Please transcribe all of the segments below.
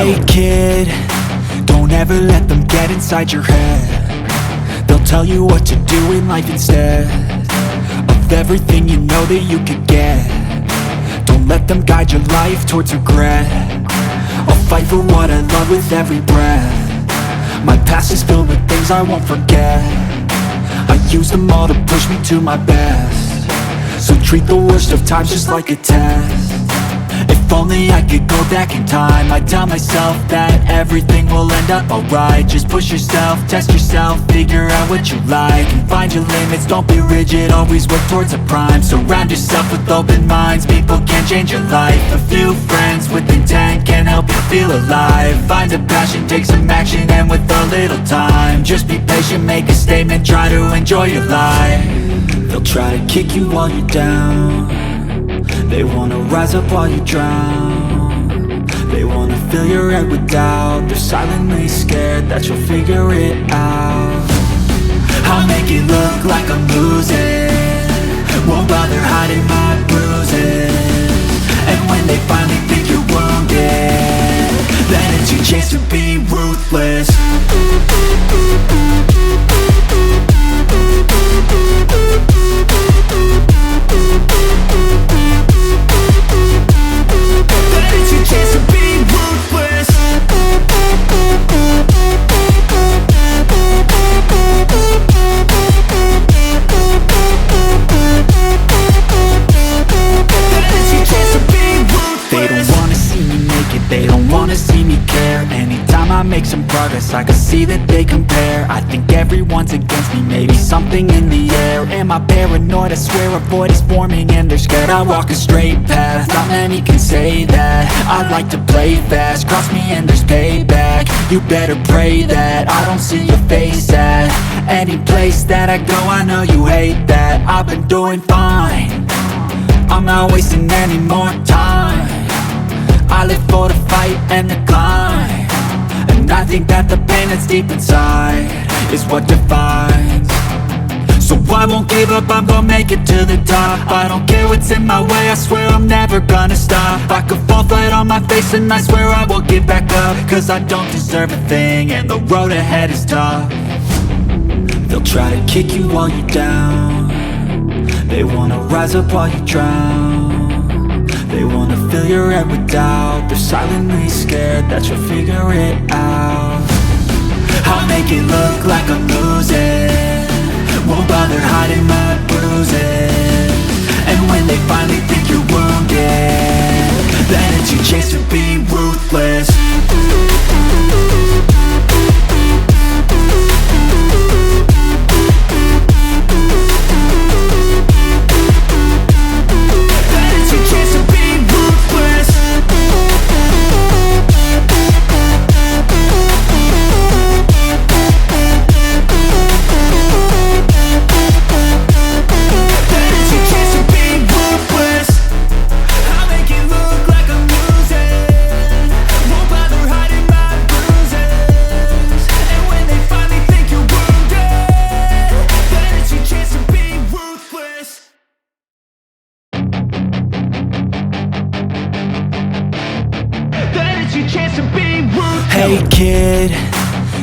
Hey kid, don't ever let them get inside your head. They'll tell you what to do in life instead of everything you know that you could get. Don't let them guide your life towards regret. I'll fight for what I love with every breath. My past is filled with things I won't forget. I use them all to push me to my best. So treat the worst of times just like a test. If only I could go back in time, I'd tell myself that everything will end up alright. Just push yourself, test yourself, figure out what you like, and find your limits, don't be rigid, always work towards a prime. Surround yourself with open minds, people can change your life. A few friends with intent can help you feel alive. Find a passion, take some action, and with a little time, just be patient, make a statement, try to enjoy your life. They'll try to kick you while you're down. They wanna rise up while you drown. They wanna fill your head with doubt. They're silently scared that you'll figure it out. I'll make it look like I'm losing, won't bother hiding my bruises. And when they finally think you're wounded, then it's your chance to be ruthless. They don't wanna see me care. Anytime I make some progress, I can see that they compare. I think everyone's against me, maybe something in the air. Am I paranoid? I swear a void is forming and they're scared I walk a straight path. Not many can say that. I like to play fast, cross me and there's payback. You better pray that I don't see your face at any place that I go. I know you hate that. I've been doing fine, I'm not wasting any more time. I live for the fight and the climb, and I think that the pain that's deep inside is what defines. So I won't give up, I'm gonna make it to the top. I don't care what's in my way, I swear I'm never gonna stop. I could fall flat on my face and I swear I will get back up, cause I don't deserve a thing and the road ahead is tough. They'll try to kick you while you're down. They wanna rise up while you drown. They wanna fill your head with doubt. They're silently scared that you'll figure it out. I'll make it look like I'm losing, won't bother hiding my bruises. And when they finally think you're wounded, then it's your chance to be ruthless. Hey kid,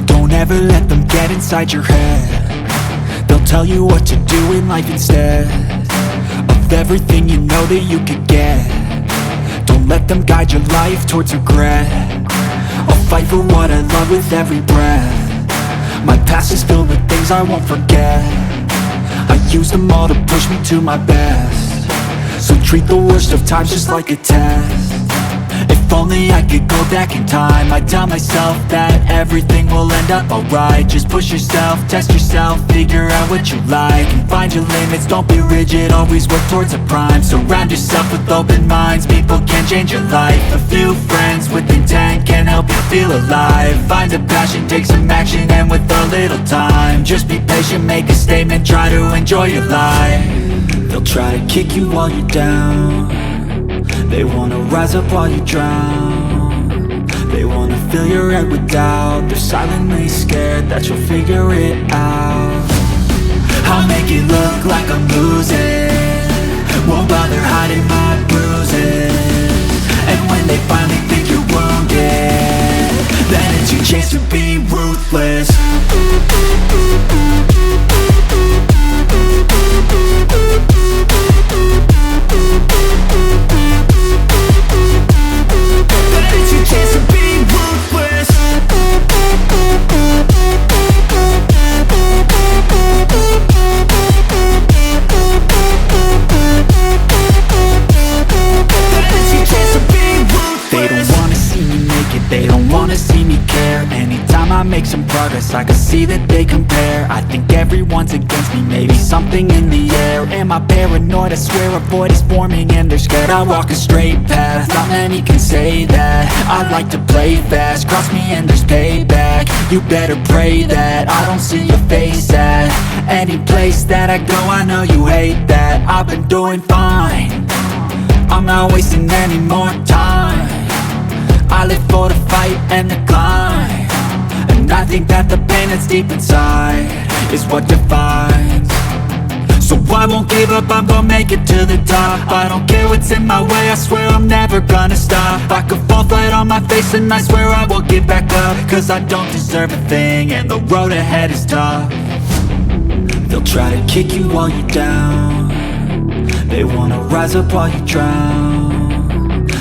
don't ever let them get inside your head. They'll tell you what to do in life instead of everything you know that you could get. Don't let them guide your life towards regret. I'll fight for what I love with every breath. My past is filled with things I won't forget. I use them all to push me to my best. So treat the worst of times just like a test. If only I could go back in time, I'd tell myself that everything will end up alright. Just push yourself, test yourself, figure out what you like, and find your limits, don't be rigid, always work towards a prime. Surround yourself with open minds, people can change your life. A few friends with intent can help you feel alive. Find a passion, take some action, and with a little time, just be patient, make a statement, try to enjoy your life. They'll try to kick you while you're down. They wanna rise up while you drown. They wanna fill your head with doubt. They're silently scared that you'll figure it out. I'll make it look like I'm losing, won't bother hiding my bruises. And when they finally think you're wounded, progress, I can see that they compare. I think everyone's against me, maybe something in the air. Am I paranoid? I swear a void is forming and they're scared. I walk a straight path, not many can say that. I like to play fast, cross me and there's payback. You better pray that I don't see your face at any place that I go. I know you hate that. I've been doing fine, I'm not wasting any more time. I live for the fight and the climb, and I think that the pain that's deep inside is what defines. So I won't give up, I'm gonna make it to the top. I don't care what's in my way, I swear I'm never gonna stop. I could fall flat on my face and I swear I will get back up, cause I don't deserve a thing and the road ahead is tough. They'll try to kick you while you're down, they wanna rise up while you drown.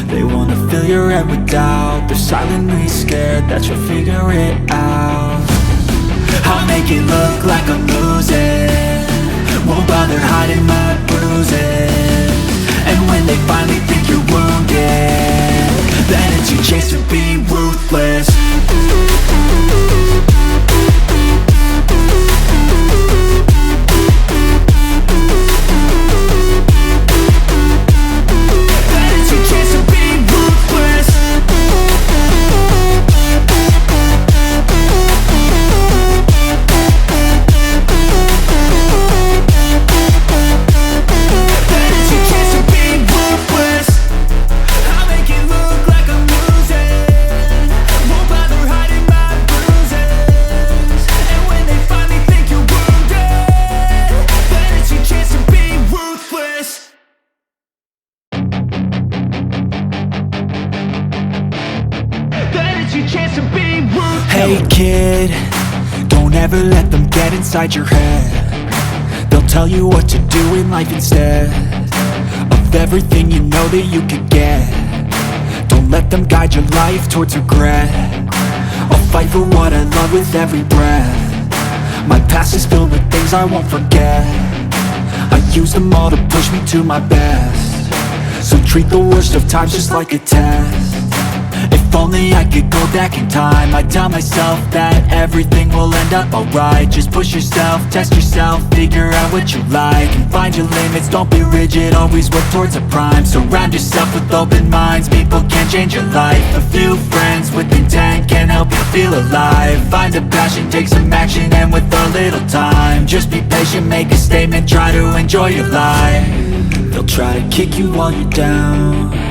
They wanna fill your head with doubt, they're silently scared that you'll figure it out. I'll make it look like I'm losing, won't bother hiding my bruises. And when they finally think you're wounded, then it's your chance to be ruthless. Hey kid, don't ever let them get inside your head. They'll tell you what to do in life instead of everything you know that you could get. Don't let them guide your life towards regret. I'll fight for what I love with every breath. My past is filled with things I won't forget. I use them all to push me to my best. So treat the worst of times just like a test. If only I could go back in time, I'd tell myself that everything will end up alright. Just push yourself, test yourself, figure out what you like, and find your limits, don't be rigid, always work towards a prime. Surround yourself with open minds, people can change your life. A few friends with intent can help you feel alive. Find a passion, take some action, and with a little time, just be patient, make a statement, try to enjoy your life. They'll try to kick you while you're down,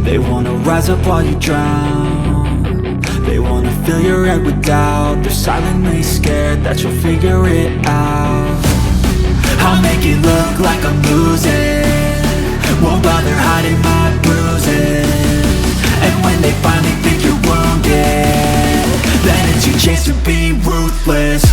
they wanna rise up while you drown. They wanna fill your head with doubt, they're silently scared that you'll figure it out. I'll make it look like I'm losing, won't bother hiding my bruises. And when they finally think you're wounded, then it's your chance to be ruthless.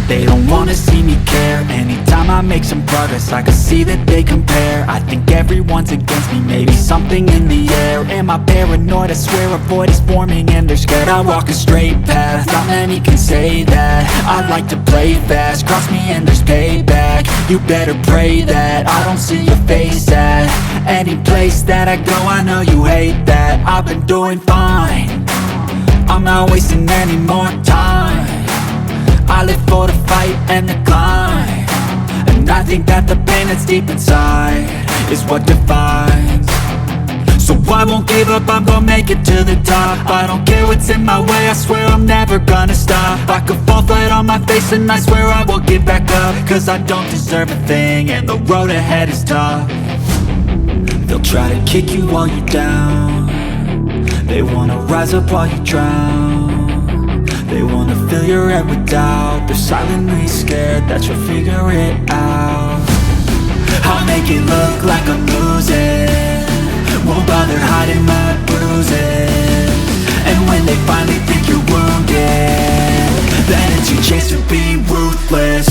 They don't wanna see me care. Anytime I make some progress, I can see that they compare. I think everyone's against me, maybe something in the air. Am I paranoid? I swear a void is forming and they're scared. I walk a straight path, not many can say that. I like to play fast, cross me and there's payback. You better pray that I don't see your face at any place that I go. I know you hate that. I've been doing fine, I'm not wasting any more time. I live for the fight and the climb, and I think that the pain that's deep inside is what defines. So I won't give up, I'm gonna make it to the top. I don't care what's in my way, I swear I'm never gonna stop. I could fall flat on my face and I swear I will get back up, cause I don't deserve a thing and the road ahead is tough. They'll try to kick you while you're down, they wanna rise up while you drown. They wanna fill your head with doubt, they're silently scared that you'll figure it out. I'll make it look like I'm losing, won't bother hiding my bruises. And when they finally think you're wounded, then it's your chance to be ruthless.